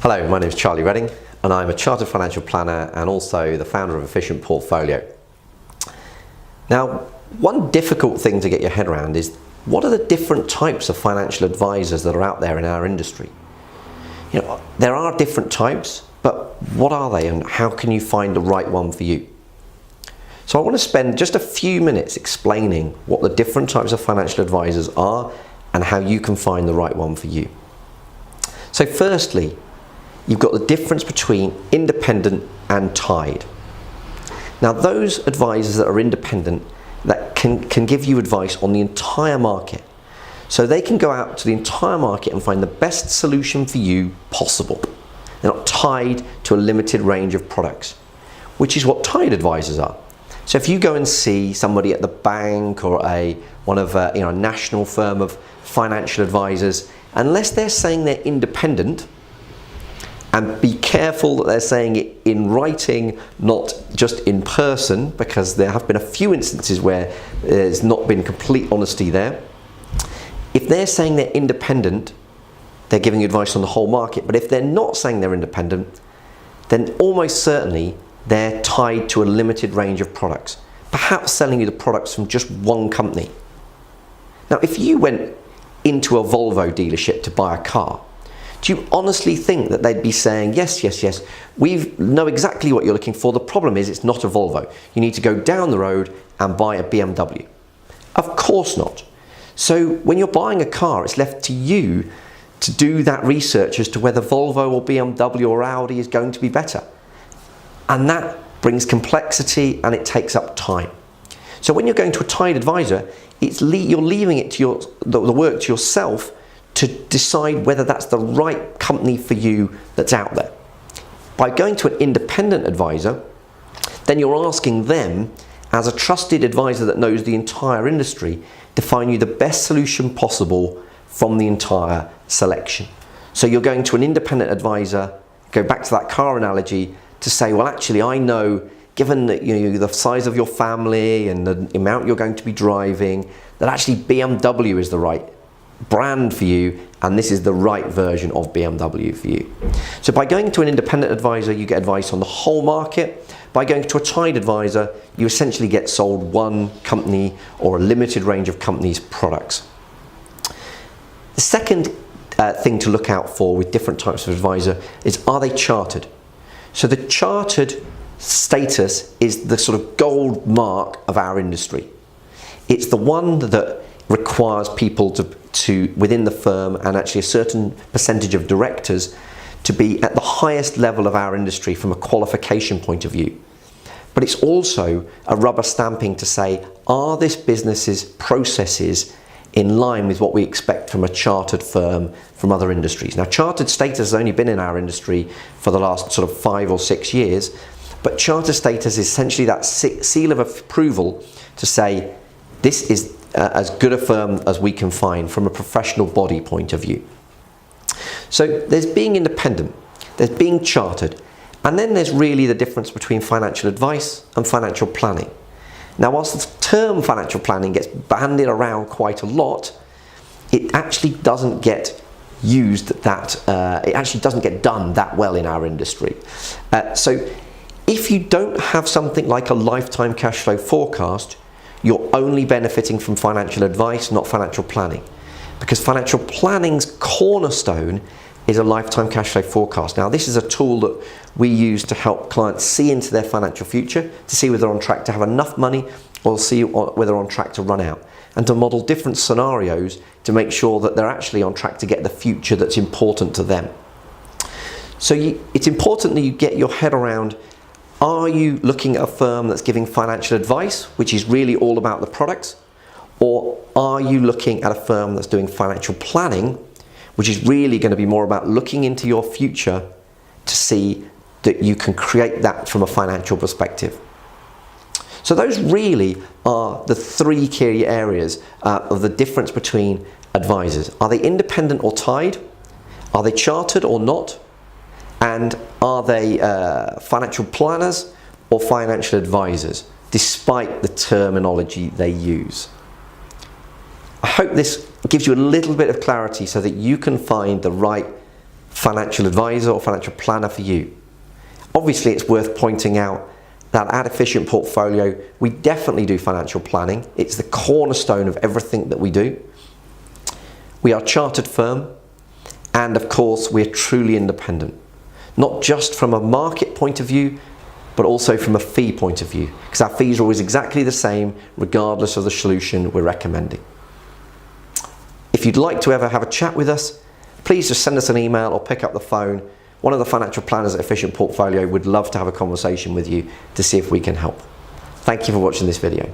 Hello, my name is Charlie Redding and I'm a chartered financial planner and also the founder of Efficient Portfolio. Now, one difficult thing to get your head around is what are the different types of financial advisors that are out there in our industry? You know, there are different types, but what are they and how can you find the right one for you? So I want to spend just a few minutes explaining what the different types of financial advisors are and how you can find the right one for you. So firstly, you've got the difference between independent and tied. Now those advisors that are independent that can give you advice on the entire market. So they can go out to the entire market and find the best solution for you possible. They're not tied to a limited range of products, which is what tied advisors are. So if you go and see somebody at the bank or a national firm of financial advisors, unless they're saying they're independent, and be careful that they're saying it in writing, not just in person, because there have been a few instances where there's not been complete honesty there. If they're saying they're independent, they're giving you advice on the whole market. But if they're not saying they're independent, then almost certainly they're tied to a limited range of products, perhaps selling you the products from just one company. Now, if you went into a Volvo dealership to buy a car, do you honestly think that they'd be saying, yes, we know exactly what you're looking for. The problem is it's not a Volvo. You need to go down the road and buy a BMW. Of course not. So when you're buying a car, it's left to you to do that research as to whether Volvo or BMW or Audi is going to be better. And that brings complexity and it takes up time. So when you're going to a tied advisor, you're leaving it to the work to yourself to decide whether that's the right company for you that's out there. By going to an independent advisor, then you're asking them, as a trusted advisor that knows the entire industry, to find you the best solution possible from the entire selection. So you're going to an independent advisor, go back to that car analogy, to say, well, actually, I know, given that the size of your family and the amount you're going to be driving, that actually BMW is the right brand for you, and this is the right version of BMW for you. So by going to an independent advisor, you get advice on the whole market. By going to a tied advisor, you essentially get sold one company or a limited range of companies' products. The second thing to look out for with different types of advisor is, are they chartered? So the chartered status is the sort of gold mark of our industry. It's the one that requires people to within the firm, and actually a certain percentage of directors, to be at the highest level of our industry from a qualification point of view. But it's also a rubber stamping to say, are this business's processes in line with what we expect from a chartered firm from other industries? Now, chartered status has only been in our industry for the last sort of 5 or 6 years, but chartered status is essentially that seal of approval to say, this is as good a firm as we can find from a professional body point of view. So there's being independent, there's being chartered, and then there's really the difference between financial advice and financial planning. Now, whilst the term financial planning gets bandied around quite a lot, it actually doesn't get used it actually doesn't get done that well in our industry. So if you don't have something like a lifetime cash flow forecast, you're only benefiting from financial advice, not financial planning. Because financial planning's cornerstone is a lifetime cash flow forecast. Now, this is a tool that we use to help clients see into their financial future, to see whether they're on track to have enough money or see whether they're on track to run out, and to model different scenarios to make sure that they're actually on track to get the future that's important to them. So it's important that you get your head around, are you looking at a firm that's giving financial advice, which is really all about the products? Or are you looking at a firm that's doing financial planning, which is really going to be more about looking into your future to see that you can create that from a financial perspective? So those really are the 3 key areas of the difference between advisors. Are they independent or tied? Are they chartered or not? And are they financial planners or financial advisors, despite the terminology they use? I hope this gives you a little bit of clarity so that you can find the right financial advisor or financial planner for you. Obviously, it's worth pointing out that at Efficient Portfolio, we definitely do financial planning. It's the cornerstone of everything that we do. We are a chartered firm, and of course, we're truly independent, not just from a market point of view, but also from a fee point of view, because our fees are always exactly the same, regardless of the solution we're recommending. If you'd like to ever have a chat with us, please just send us an email or pick up the phone. One of the financial planners at Efficient Portfolio would love to have a conversation with you to see if we can help. Thank you for watching this video.